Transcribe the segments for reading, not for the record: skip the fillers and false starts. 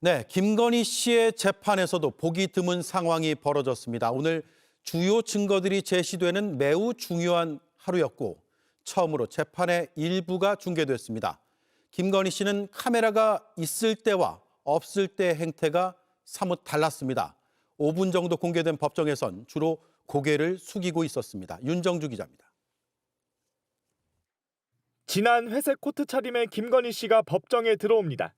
네, 김건희 씨의 재판에서도 보기 드문 상황이 벌어졌습니다. 오늘 주요 증거들이 제시되는 매우 중요한 하루였고 처음으로 재판의 일부가 중계됐습니다. 김건희 씨는 카메라가 있을 때와 없을 때의 행태가 사뭇 달랐습니다. 5분 정도 공개된 법정에선 주로 고개를 숙이고 있었습니다. 윤정주 기자입니다. 진한 회색 코트 차림의 김건희 씨가 법정에 들어옵니다.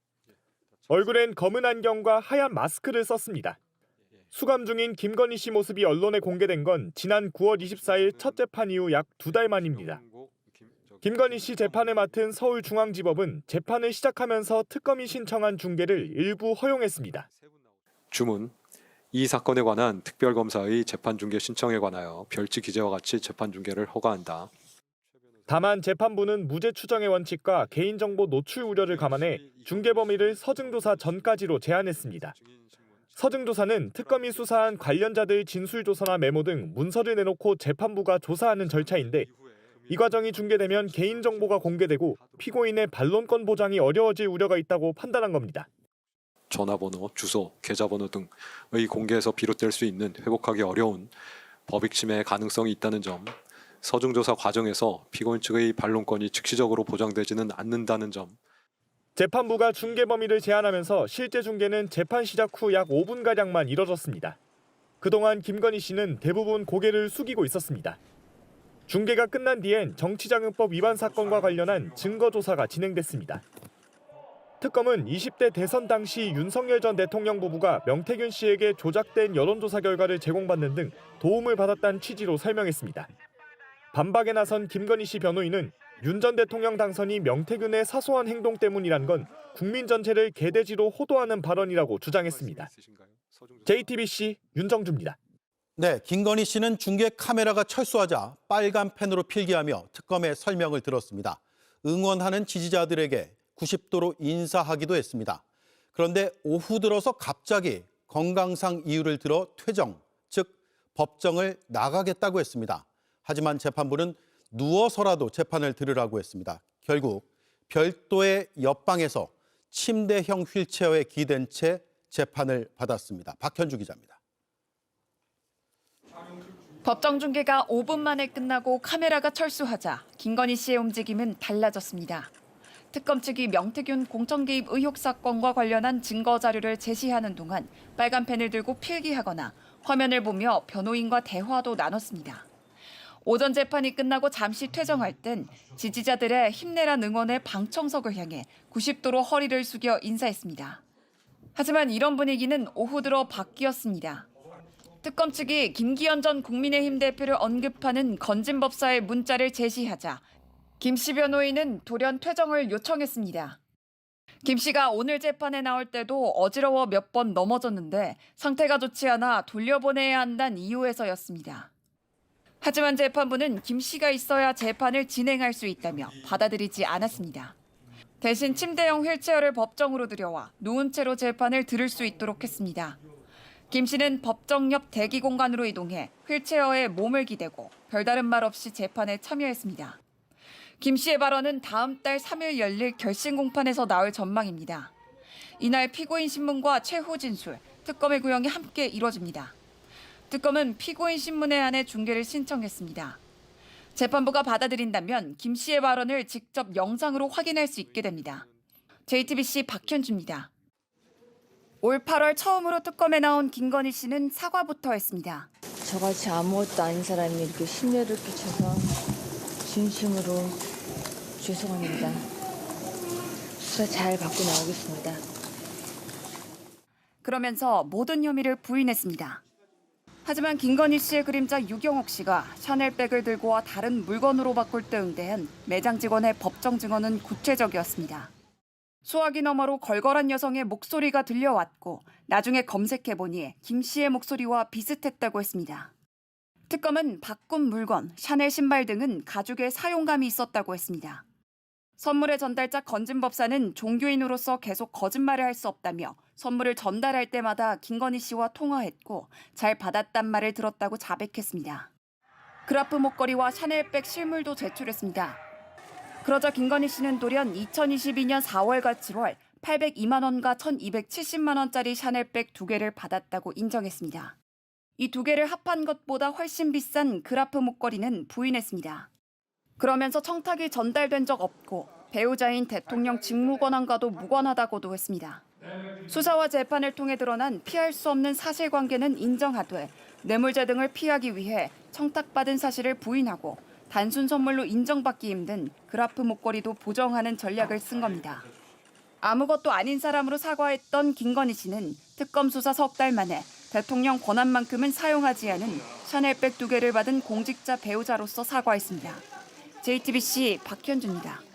얼굴엔 검은 안경과 하얀 마스크를 썼습니다. 수감 중인 김건희 씨 모습이 언론에 공개된 건 지난 9월 24일 첫 재판 이후 약 2달 만입니다. 김건희 씨 재판을 맡은 서울중앙지법은 재판을 시작하면서 특검이 신청한 중계를 일부 허용했습니다. 주문, 이 사건에 관한 특별검사의 재판 중계 신청에 관하여 별지 기재와 같이 재판 중계를 허가한다. 다만 재판부는 무죄 추정의 원칙과 개인정보 노출 우려를 감안해 중계 범위를 서증조사 전까지로 제한했습니다. 서증조사는 특검이 수사한 관련자들 진술조서나 메모 등 문서를 내놓고 재판부가 조사하는 절차인데 이 과정이 중계되면 개인정보가 공개되고 피고인의 반론권 보장이 어려워질 우려가 있다고 판단한 겁니다. 전화번호, 주소, 계좌번호 등의 공개에서 비롯될 수 있는 회복하기 어려운 법익 침해 가능성이 있다는 점, 서중조사 과정에서 피고인 측의 반론권이 즉시적으로 보장되지는 않는다는 점. 재판부가 중계 범위를 제한하면서 실제 중계는 재판 시작 후 약 5분가량만 이뤄졌습니다. 그동안 김건희 씨는 대부분 고개를 숙이고 있었습니다. 중계가 끝난 뒤엔 정치자금법 위반 사건과 관련한 증거조사가 진행됐습니다. 특검은 20대 대선 당시 윤석열 전 대통령 부부가 명태균 씨에게 조작된 여론조사 결과를 제공받는 등 도움을 받았다는 취지로 설명했습니다. 반박에 나선 김건희 씨 변호인은 윤 전 대통령 당선이 명태균의 사소한 행동 때문이란 건 국민 전체를 개돼지로 호도하는 발언이라고 주장했습니다. JTBC 윤정주입니다. 네, 김건희 씨는 중계 카메라가 철수하자 빨간 펜으로 필기하며 특검의 설명을 들었습니다. 응원하는 지지자들에게 90도로 인사하기도 했습니다. 그런데 오후 들어서 갑자기 건강상 이유를 들어 퇴정, 즉 법정을 나가겠다고 했습니다. 하지만 재판부는 누워서라도 재판을 들으라고 했습니다. 결국 별도의 옆방에서 침대형 휠체어에 기댄 채 재판을 받았습니다. 박현주 기자입니다. 법정 중계가 5분 만에 끝나고 카메라가 철수하자 김건희 씨의 움직임은 달라졌습니다. 특검 측이 명태균 공천 개입 의혹 사건과 관련한 증거 자료를 제시하는 동안 빨간 펜을 들고 필기하거나 화면을 보며 변호인과 대화도 나눴습니다. 오전 재판이 끝나고 잠시 퇴정할 땐 지지자들의 힘내란 응원의 방청석을 향해 90도로 허리를 숙여 인사했습니다. 하지만 이런 분위기는 오후 들어 바뀌었습니다. 특검 측이 김기현 전 국민의힘 대표를 언급하는 건진법사의 문자를 제시하자 김 씨 변호인은 돌연 퇴정을 요청했습니다. 김 씨가 오늘 재판에 나올 때도 어지러워 몇 번 넘어졌는데 상태가 좋지 않아 돌려보내야 한다는 이유에서였습니다. 하지만 재판부는 김 씨가 있어야 재판을 진행할 수 있다며 받아들이지 않았습니다. 대신 침대형 휠체어를 법정으로 들여와 누운 채로 재판을 들을 수 있도록 했습니다. 김 씨는 법정 옆 대기 공간으로 이동해 휠체어에 몸을 기대고 별다른 말 없이 재판에 참여했습니다. 김 씨의 발언은 다음 달 3일 열릴 결심 공판에서 나올 전망입니다. 이날 피고인 신문과 최후 진술, 특검의 구형이 함께 이뤄집니다. 특검은 피고인 신문에 한해 중계를 신청했습니다. 재판부가 받아들인다면 김 씨의 발언을 직접 영상으로 확인할 수 있게 됩니다. JTBC 박현주입니다. 올 8월 처음으로 특검에 나온 김건희 씨는 사과부터 했습니다. 저같이 아무것도 아닌 사람이 이렇게 심려를 끼쳐서 진심으로 죄송합니다. 수사 잘 받고 나오겠습니다. 그러면서 모든 혐의를 부인했습니다. 하지만 김건희 씨의 그림자 유경옥 씨가 샤넬백을 들고 와 다른 물건으로 바꿀 때 응대한 매장 직원의 법정 증언은 구체적이었습니다. 수화기 너머로 걸걸한 여성의 목소리가 들려왔고 나중에 검색해보니 김 씨의 목소리와 비슷했다고 했습니다. 특검은 바꾼 물건, 샤넬 신발 등은 가죽에 사용감이 있었다고 했습니다. 선물의 전달자 건진법사는 종교인으로서 계속 거짓말을 할 수 없다며 선물을 전달할 때마다 김건희 씨와 통화했고 잘 받았단 말을 들었다고 자백했습니다. 그라프 목걸이와 샤넬백 실물도 제출했습니다. 그러자 김건희 씨는 돌연 2022년 4월과 7월 802만 원과 1,270만 원짜리 샤넬백 2개를 받았다고 인정했습니다. 이 2개를 합한 것보다 훨씬 비싼 그라프 목걸이는 부인했습니다. 그러면서 청탁이 전달된 적 없고 배우자인 대통령 직무권한과도 무관하다고도 했습니다. 수사와 재판을 통해 드러난 피할 수 없는 사실관계는 인정하되 뇌물죄 등을 피하기 위해 청탁받은 사실을 부인하고 단순 선물로 인정받기 힘든 그라프 목걸이도 보정하는 전략을 쓴 겁니다. 아무것도 아닌 사람으로 사과했던 김건희 씨는 특검 수사 석 달 만에 대통령 권한만큼은 사용하지 않은 샤넬백 2개를 받은 공직자 배우자로서 사과했습니다. JTBC 박현주입니다.